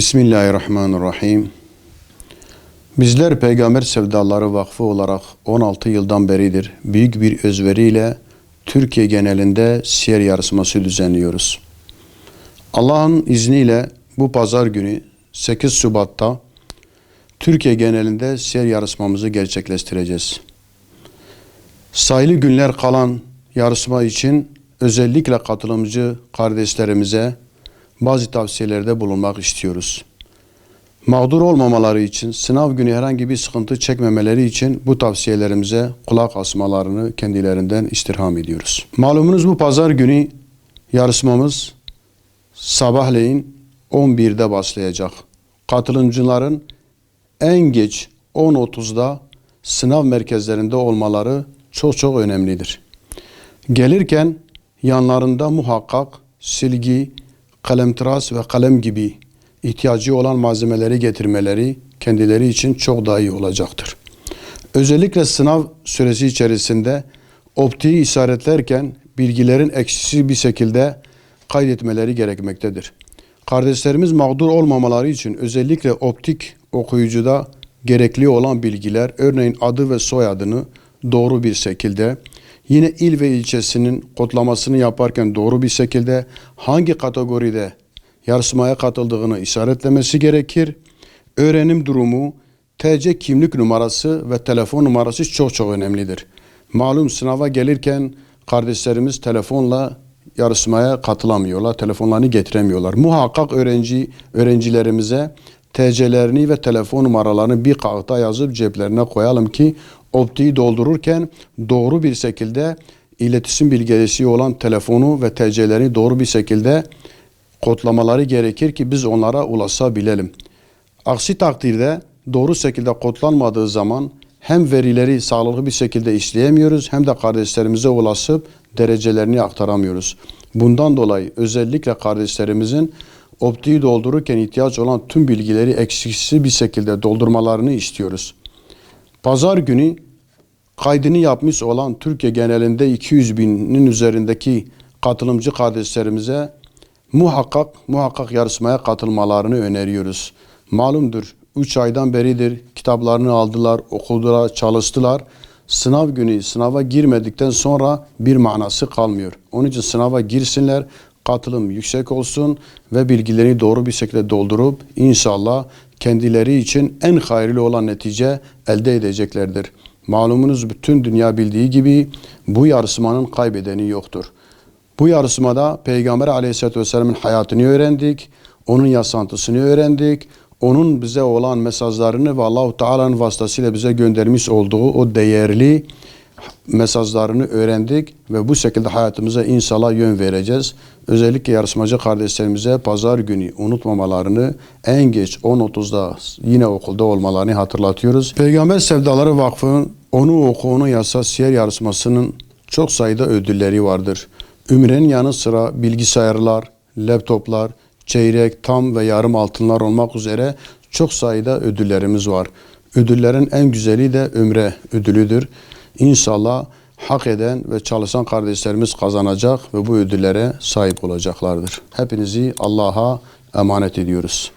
Bismillahirrahmanirrahim. Bizler Peygamber Sevdaları Vakfı olarak 16 yıldan beridir büyük bir özveriyle Türkiye genelinde siyer yarışması düzenliyoruz. Allah'ın izniyle bu pazar günü 8 Şubat'ta Türkiye genelinde siyer yarışmamızı gerçekleştireceğiz. Sayılı günler kalan yarışma için özellikle katılımcı kardeşlerimize bazı tavsiyelerde bulunmak istiyoruz. Mağdur olmamaları için, sınav günü herhangi bir sıkıntı çekmemeleri için bu tavsiyelerimize kulak asmalarını kendilerinden istirham ediyoruz. Malumunuz bu pazar günü yarışmamız sabahleyin 11'de başlayacak. Katılımcıların en geç 10.30'da sınav merkezlerinde olmaları çok önemlidir. Gelirken yanlarında muhakkak silgi, kalemtıraş ve kalem gibi ihtiyacı olan malzemeleri getirmeleri kendileri için çok daha iyi olacaktır. Özellikle sınav süresi içerisinde optiği işaretlerken bilgilerin eksiksiz bir şekilde kaydetmeleri gerekmektedir. Kardeşlerimiz mağdur olmamaları için özellikle optik okuyucuda gerekli olan bilgiler, örneğin adı ve soyadını doğru bir şekilde, yine il ve ilçesinin kodlamasını yaparken doğru bir şekilde hangi kategoride yarışmaya katıldığını işaretlemesi gerekir. Öğrenim durumu, TC kimlik numarası ve telefon numarası çok önemlidir. Malum sınava gelirken kardeşlerimiz telefonla yarışmaya katılamıyorlar, telefonlarını getiremiyorlar. Muhakkak öğrencilerimize TC'lerini ve telefon numaralarını bir kağıda yazıp ceplerine koyalım ki optiği doldururken doğru bir şekilde iletişim bilgisi olan telefonu ve TC'lerini doğru bir şekilde kodlamaları gerekir ki biz onlara ulaşabilelim. Aksi takdirde doğru şekilde kodlanmadığı zaman hem verileri sağlıklı bir şekilde işleyemiyoruz hem de kardeşlerimize ulaşıp derecelerini aktaramıyoruz. Bundan dolayı özellikle kardeşlerimizin optiği doldururken ihtiyaç olan tüm bilgileri eksiksiz bir şekilde doldurmalarını istiyoruz. Pazar günü kaydını yapmış olan Türkiye genelinde 200 binin üzerindeki katılımcı kardeşlerimize muhakkak yarışmaya katılmalarını öneriyoruz. Malumdur 3 aydan beridir kitaplarını aldılar, okudular, çalıştılar. Sınav günü sınava girmedikten sonra bir manası kalmıyor. Onun için sınava girsinler, katılım yüksek olsun ve bilgilerini doğru bir şekilde doldurup inşallah kendileri için en hayırlı olan netice elde edeceklerdir. Malumunuz bütün dünya bildiği gibi bu yarışmanın kaybedeni yoktur. Bu yarışmada Peygamber Aleyhisselatü Vesselam'ın hayatını öğrendik, onun yaşantısını öğrendik, onun bize olan mesajlarını ve Allah-u Teala'nın vasıtasıyla bize göndermiş olduğu o değerli mesajlarını öğrendik ve bu şekilde hayatımıza inşallah yön vereceğiz. Özellikle yarışmacı kardeşlerimize pazar günü unutmamalarını, en geç 10.30'da yine okulda olmalarını hatırlatıyoruz. Peygamber Sevdaları Vakfı'nın Onu Oku Onu Yasa siyer yarışmasının çok sayıda ödülleri vardır. Ümrenin yanı sıra bilgisayarlar, laptoplar, çeyrek, tam ve yarım altınlar olmak üzere çok sayıda ödüllerimiz var. Ödüllerin en güzeli de Ümre ödülüdür. İnşallah hak eden ve çalışan kardeşlerimiz kazanacak ve bu ödüllere sahip olacaklardır. Hepinizi Allah'a emanet ediyoruz.